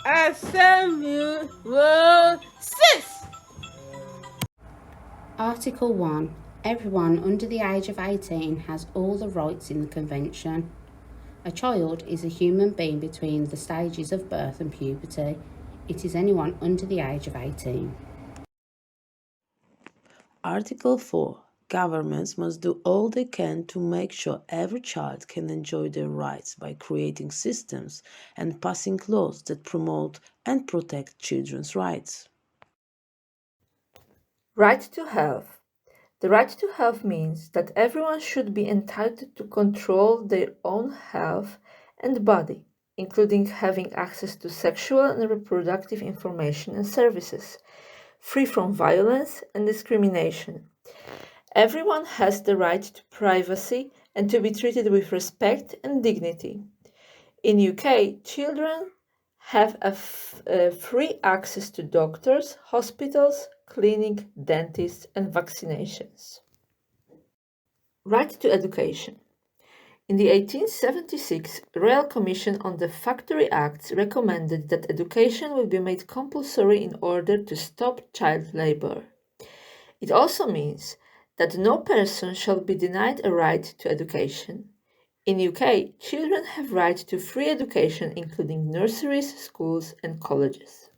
Samuel 6. Article 1. Everyone under the age of 18 has all the rights in the Convention. A child is a human being between the stages of birth and puberty. It is anyone under the age of 18. Article 4. Governments must do all they can to make sure every child can enjoy their rights by creating systems and passing laws that promote and protect children's rights. Right to health. The right to health means that everyone should be entitled to control their own health and body, including having access to sexual and reproductive information and services, free from violence and discrimination. Everyone has the right to privacy and to be treated with respect and dignity. In UK, children have free access to doctors, hospitals, clinics, dentists, and vaccinations. Right to education. In the 1876 Royal Commission on the Factory Acts recommended that education will be made compulsory in order to stop child labour. It also means that no person shall be denied a right to education. In UK, children have right to free education, including nurseries, schools, and colleges.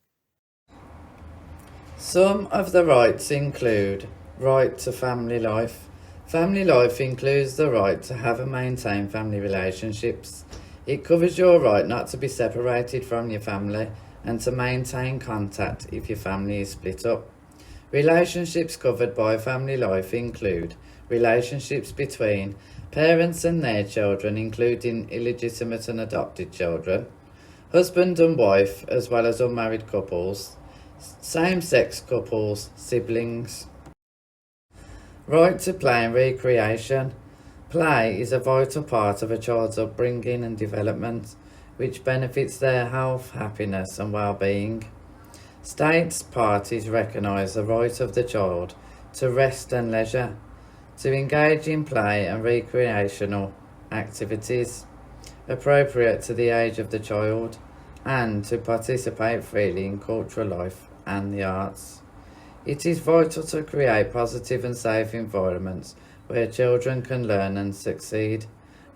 Some of the rights include right to family life. Family life includes the right to have and maintain family relationships. It covers your right not to be separated from your family and to maintain contact if your family is split up. Relationships covered by family life include relationships between parents and their children, including illegitimate and adopted children, husband and wife, as well as unmarried couples, same-sex couples, siblings. Right to play and recreation. Play is a vital part of a child's upbringing and development, which benefits their health, happiness and well-being. States parties recognise the right of the child to rest and leisure, to engage in play and recreational activities appropriate to the age of the child, and to participate freely in cultural life and the arts. It is vital to create positive and safe environments where children can learn and succeed,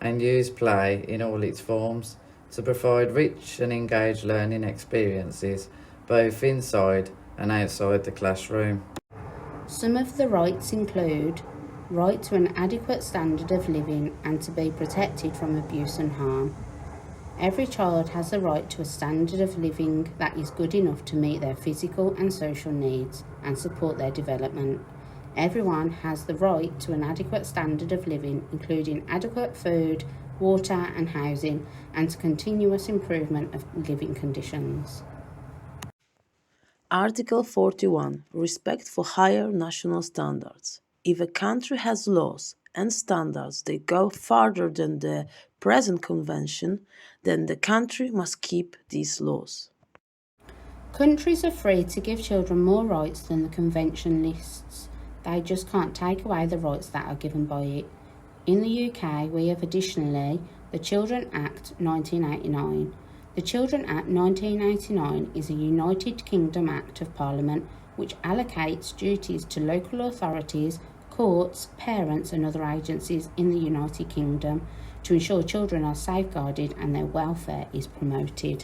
and use play in all its forms to provide rich and engaged learning experiences both inside and outside the classroom. Some of the rights include right to an adequate standard of living and to be protected from abuse and harm. Every child has the right to a standard of living that is good enough to meet their physical and social needs and support their development. Everyone has the right to an adequate standard of living, including adequate food, water and housing, and to continuous improvement of living conditions. Article 41. Respect for higher national standards. If a country has laws and standards that go farther than the present convention, then the country must keep these laws. Countries are free to give children more rights than the convention lists. They just can't take away the rights that are given by it. In the UK, we have additionally the Children Act 1989. The Children Act 1989 is a United Kingdom Act of Parliament which allocates duties to local authorities, courts, parents and other agencies in the United Kingdom to ensure children are safeguarded and their welfare is promoted.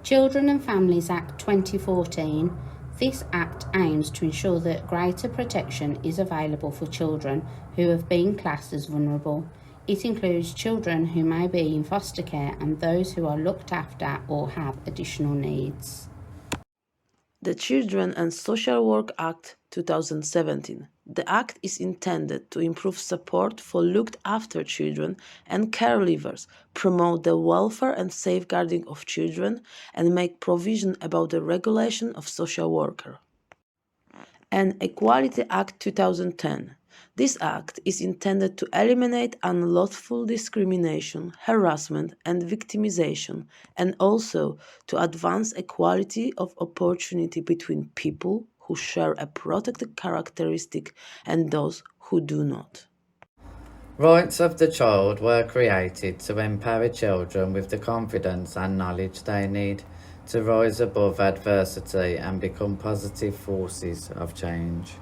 Children and Families Act 2014. This act aims to ensure that greater protection is available for children who have been classed as vulnerable. It includes children who may be in foster care and those who are looked after or have additional needs. The Children and Social Work Act 2017. The Act is intended to improve support for looked after children and caregivers, promote the welfare and safeguarding of children, and make provision about the regulation of social worker. And Equality Act 2010. This act is intended to eliminate unlawful discrimination, harassment, and victimization, and also to advance equality of opportunity between people who share a protected characteristic and those who do not. Rights of the child were created to empower children with the confidence and knowledge they need to rise above adversity and become positive forces of change.